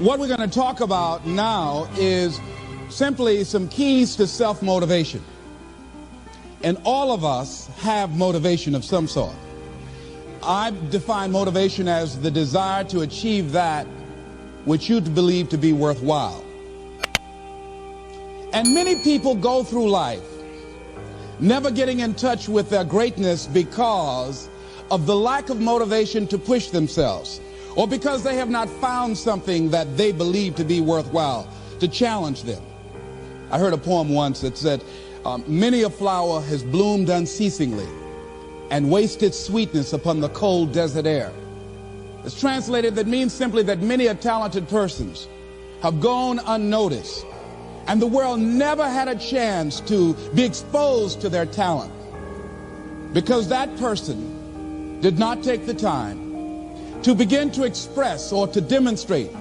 What we're going to talk about now is simply some keys to self-motivation. And all of us have motivation of some sort. I define motivation as the desire to achieve that which you believe to be worthwhile. And many people go through life never getting in touch with their greatness because of the lack of motivation to push themselves, or because they have not found something that they believe to be worthwhile to challenge them. I heard a poem once that said, many a flower has bloomed unceasingly and wasted sweetness upon the cold desert air. It's translated, that means simply that many a talented persons have gone unnoticed, and the world never had a chance to be exposed to their talent because that person did not take the time to begin to express or to demonstrate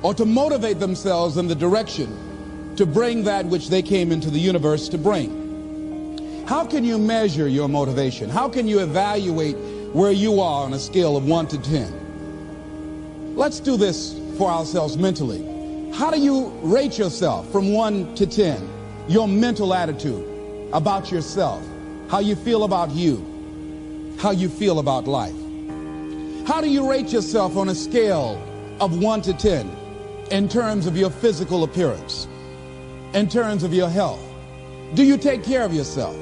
or to motivate themselves in the direction to bring that which they came into the universe to bring. How can you measure your motivation? How can you evaluate where you are on a scale of 1 to 10? Let's do this for ourselves mentally. How do you rate yourself from 1 to 10? Your mental attitude about yourself, how you feel about you, how you feel about life. How do you rate yourself on a scale of 1 to 10 in terms of your physical appearance, in terms of your health? Do you take care of yourself?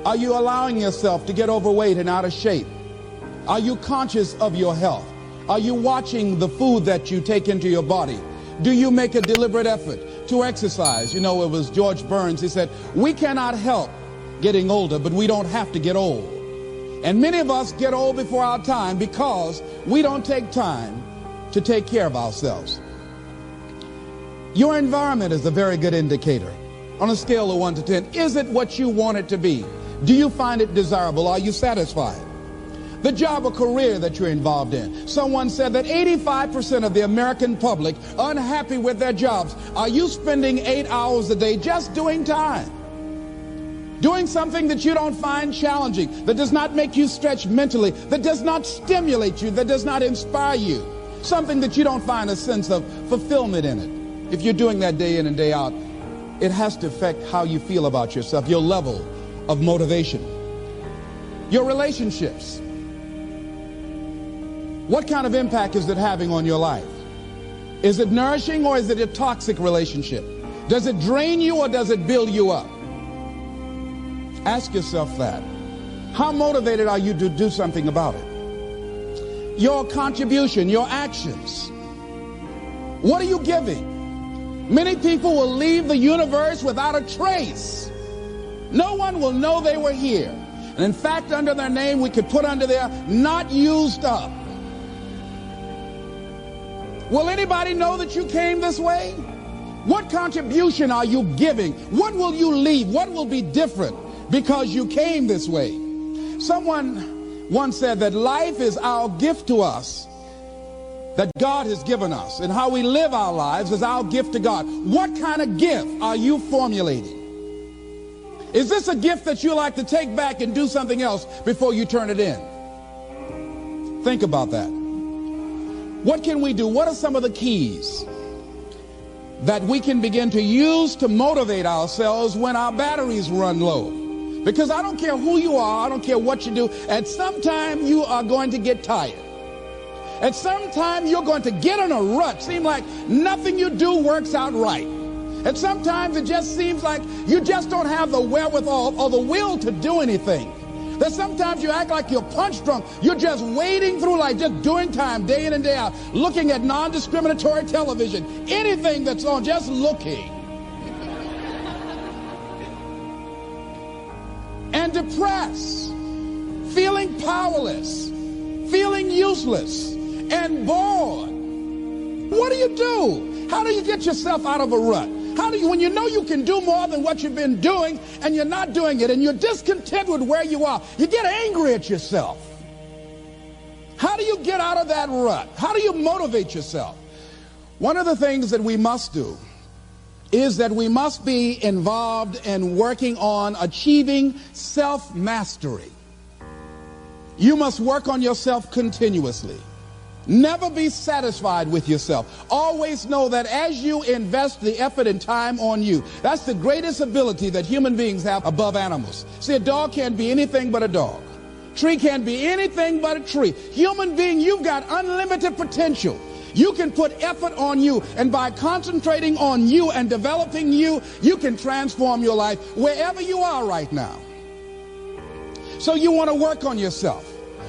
Are you allowing yourself to get overweight and out of shape? Are you conscious of your health? Are you watching the food that you take into your body? Do you make a deliberate effort to exercise? You know, it was George Burns, he said, we cannot help getting older, but we don't have to get old. And many of us get old before our time because we don't take time to take care of ourselves. Your environment is a very good indicator. On a scale of 1 to 10, is it what you want it to be? Do you find it desirable? Are you satisfied? The job or career that you're involved in. Someone said that 85% of the American public are unhappy with their jobs. Are you spending 8 hours a day just doing time? Doing something that you don't find challenging, that does not make you stretch mentally, that does not stimulate you, that does not inspire you. Something that you don't find a sense of fulfillment in it. If you're doing that day in and day out, it has to affect how you feel about yourself, your level of motivation. Your relationships. What kind of impact is it having on your life? Is it nourishing or is it a toxic relationship? Does it drain you or does it build you up? Ask yourself that. How motivated are you to do something about it? Your contribution, your actions. What are you giving? Many people will leave the universe without a trace. No one will know they were here. And in fact, under their name, we could put under there, not used up. Will anybody know that you came this way? What contribution are you giving? What will you leave? What will be different because you came this way? Someone once said that life is our gift to us that God has given us, and how we live our lives is our gift to God. What kind of gift are you formulating? Is this a gift that you like to take back and do something else before you turn it in? Think about that. What can we do? What are some of the keys that we can begin to use to motivate ourselves when our batteries run low? Because I don't care who you are, I don't care what you do, at some time you are going to get tired. At some time you're going to get in a rut. Seem like nothing you do works out right. And sometimes it just seems like you just don't have the wherewithal or the will to do anything. That sometimes you act like you're punch drunk. You're just wading through life, just doing time day in and day out, looking at non-discriminatory television, anything that's on, just looking. And depressed, feeling powerless, feeling useless, and bored. What do you do? How do you get yourself out of a rut? How do you, when you know you can do more than what you've been doing and you're not doing it and you're discontent with where you are, you get angry at yourself. How do you get out of that rut? How do you motivate yourself? One of the things that we must do is that we must be involved in working on achieving self-mastery. You must work on yourself continuously. Never be satisfied with yourself. Always know that as you invest the effort and time on you, that's the greatest ability that human beings have above animals. See, a dog can't be anything but a dog. Tree can't be anything but a tree. Human being, you've got unlimited potential. You can put effort on you, and by concentrating on you and developing you, you can transform your life wherever you are right now. So you want to work on yourself.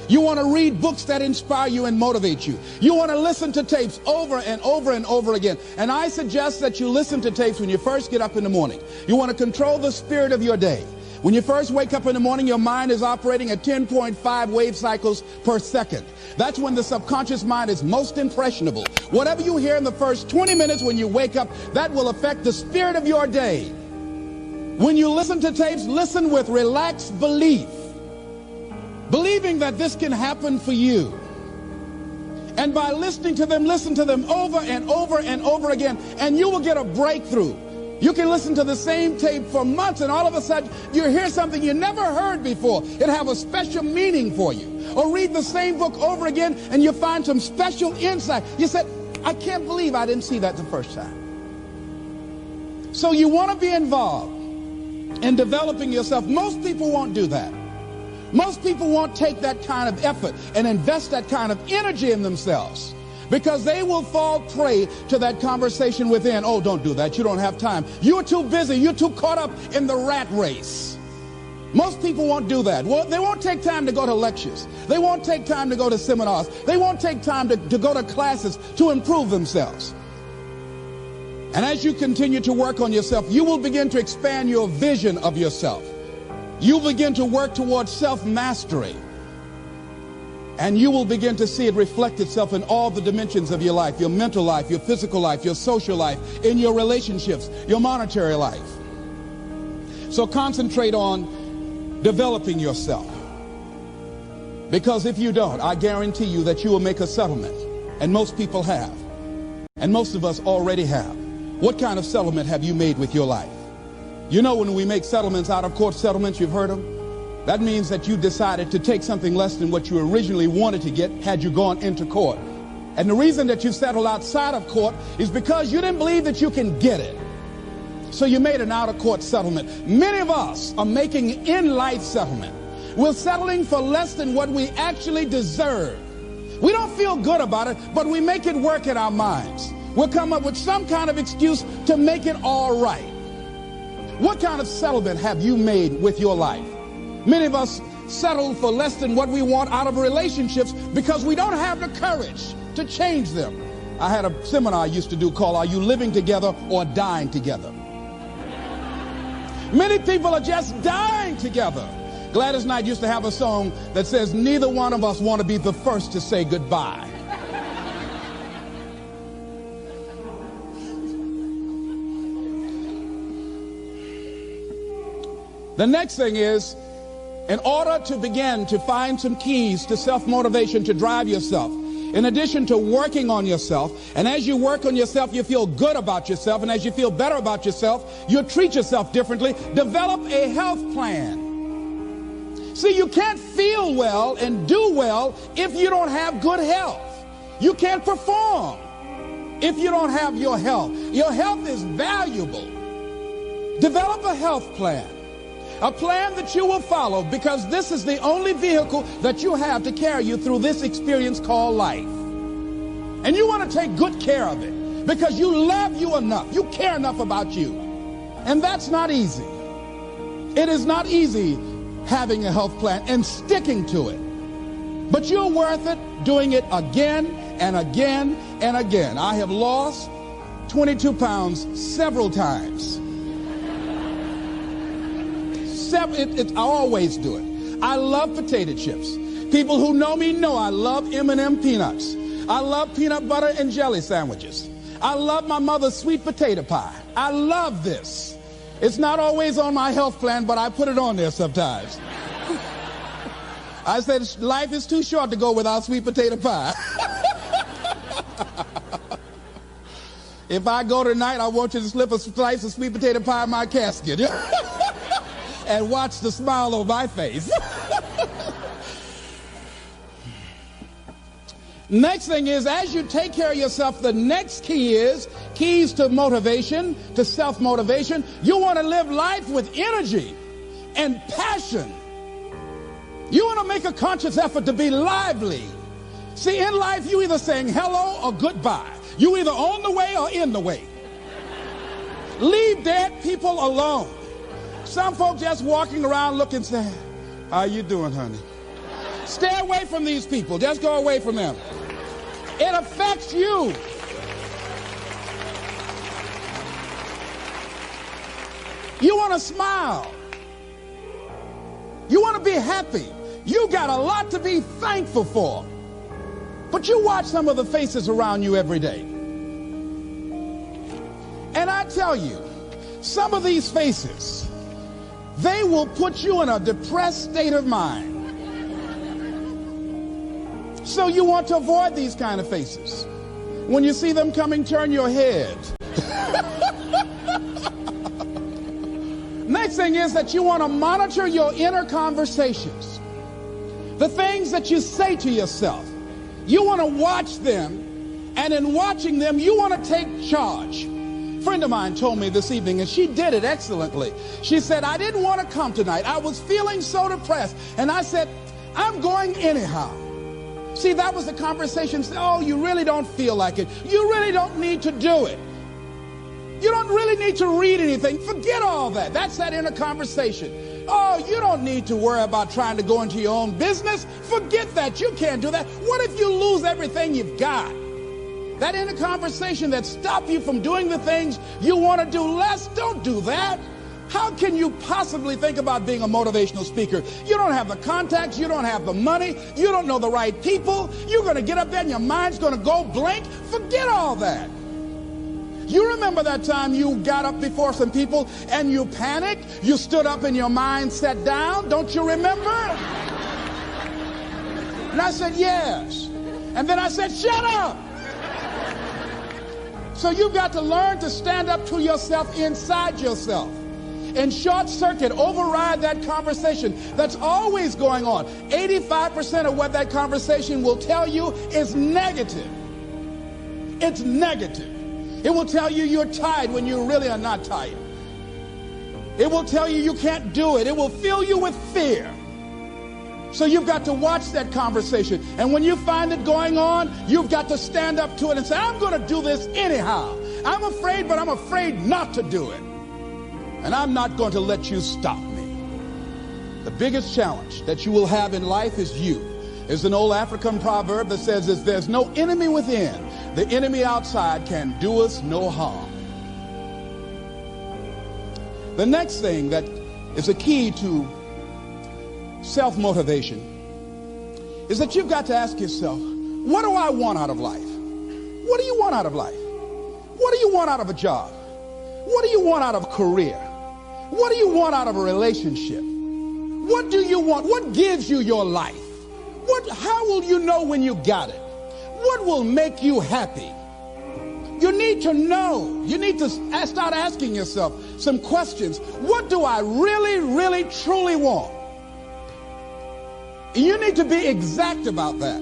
You want to read books that inspire you and motivate you. You want to listen to tapes over and over and over again. And I suggest that you listen to tapes when you first get up in the morning. You want to control the spirit of your day. When you first wake up in the morning, your mind is operating at 10.5 wave cycles per second. That's when the subconscious mind is most impressionable. Whatever you hear in the first 20 minutes when you wake up, that will affect the spirit of your day. When you listen to tapes, listen with relaxed belief, believing that this can happen for you. And by listening to them, listen to them over and over and over again, and you will get a breakthrough. You can listen to the same tape for months, and all of a sudden you hear something you never heard before. It have a special meaning for you. Or read the same book over again, and you find some special insight. You said, I can't believe I didn't see that the first time. So you want to be involved in developing yourself. Most people won't do that. Most people won't take that kind of effort and invest that kind of energy in themselves, because they will fall prey to that conversation within. Oh, don't do that. You don't have time. You're too busy. You're too caught up in the rat race. Most people won't do that. Well, they won't take time to go to lectures. They won't take time to go to seminars. They won't take time to go to classes to improve themselves. And as you continue to work on yourself, you will begin to expand your vision of yourself. You begin to work towards self-mastery. And you will begin to see it reflect itself in all the dimensions of your life, your mental life, your physical life, your social life, in your relationships, your monetary life. So concentrate on developing yourself. Because if you don't, I guarantee you that you will make a settlement. And most people have. And most of us already have. What kind of settlement have you made with your life? You know, when we make settlements, out of court settlements, you've heard them. That means that you decided to take something less than what you originally wanted to get had you gone into court. And the reason that you settled outside of court is because you didn't believe that you can get it. So you made an out-of-court settlement. Many of us are making in-life settlement. We're settling for less than what we actually deserve. We don't feel good about it, but we make it work in our minds. We'll come up with some kind of excuse to make it all right. What kind of settlement have you made with your life? Many of us settle for less than what we want out of relationships because we don't have the courage to change them. I had a seminar I used to do called, Are You Living Together or Dying Together? Many people are just dying together. Gladys Knight used to have a song that says, neither one of us want to be the first to say goodbye. The next thing is, in order to begin to find some keys to self-motivation to drive yourself, in addition to working on yourself, and as you work on yourself, you feel good about yourself, and as you feel better about yourself, you treat yourself differently. Develop a health plan. See, you can't feel well and do well if you don't have good health. You can't perform if you don't have your health. Your health is valuable. Develop a health plan. A plan that you will follow, because this is the only vehicle that you have to carry you through this experience called life. And you want to take good care of it because you love you enough. You care enough about you. And that's not easy. It is not easy having a health plan and sticking to it. But you're worth it doing it again and again and again. I have lost 22 pounds several times. I always do it. I love potato chips. People who know me know I love M&M peanuts. I love peanut butter and jelly sandwiches. I love my mother's sweet potato pie. I love this. It's not always on my health plan, but I put it on there sometimes. I said life is too short to go without sweet potato pie. If I go tonight, I want you to slip a slice of sweet potato pie in my casket. And watch the smile on my face. Next thing is, as you take care of yourself, the next key is keys to motivation, to self-motivation. You want to live life with energy and passion. You want to make a conscious effort to be lively. See, in life, you either saying hello or goodbye. You either on the way or in the way. Leave dead people alone. Some folks just walking around looking, saying, how you doing, honey? Stay away from these people. Just go away from them. It affects you. You want to smile. You want to be happy. You got a lot to be thankful for. But you watch some of the faces around you every day. And I tell you, some of these faces, they will put you in a depressed state of mind. So you want to avoid these kind of faces. When you see them coming, turn your head. Next thing is that you want to monitor your inner conversations. The things that you say to yourself. You want to watch them, and in watching them, you want to take charge. A friend of mine told me this evening, and she did it excellently. She said, I didn't want to come tonight. I was feeling so depressed. And I said, I'm going anyhow. See, that was the conversation. Oh, you really don't feel like it. You really don't need to do it. You don't really need to read anything. Forget all that. That's that inner conversation. Oh, you don't need to worry about trying to go into your own business. Forget that. You can't do that. What if you lose everything you've got? That inner conversation that stops you from doing the things you want to do less, don't do that. How can you possibly think about being a motivational speaker? You don't have the contacts, you don't have the money, you don't know the right people. You're going to get up there and your mind's going to go blank. Forget all that. You remember that time you got up before some people and you panicked? You stood up and your mind sat down? Don't you remember? And I said, yes. And then I said, shut up. So you've got to learn to stand up to yourself inside yourself and short circuit, override that conversation that's always going on. 85% of what that conversation will tell you is negative. It's negative. It will tell you you're tired when you really are not tired. It will tell you you can't do it. It will fill you with fear. So you've got to watch that conversation. And when you find it going on, you've got to stand up to it and say, I'm going to do this anyhow. I'm afraid, but I'm afraid not to do it. And I'm not going to let you stop me. The biggest challenge that you will have in life is you. There's an old African proverb that says, if there's no enemy within, the enemy outside can do us no harm. The next thing that is a key to self-motivation is that you've got to ask yourself, what do I want out of life? What do you want out of life? What do you want out of a job? What do you want out of a career? What do you want out of a relationship? What do you want? What gives you your life? How will you know when you got it? What will make you happy? You need to know. You need to start asking yourself some questions. What do I really, really, truly want? You need to be exact about that.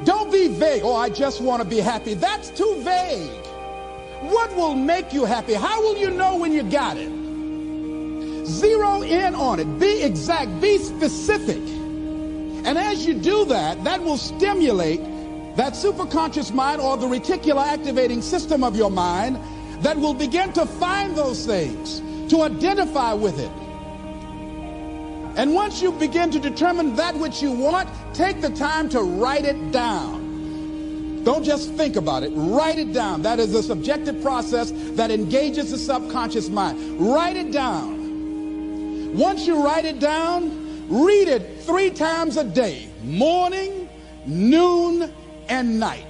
Don't be vague. Oh, I just want to be happy. That's too vague. What will make you happy? How will you know when you got it? Zero in on it. Be exact. Be specific. And as you do that, that will stimulate that superconscious mind or the reticular activating system of your mind that will begin to find those things, to identify with it. And once you begin to determine that which you want, take the time to write it down. Don't just think about it. Write it down. That is a subjective process that engages the subconscious mind. Write it down. Once you write it down, read it 3 times a day, morning, noon, and night.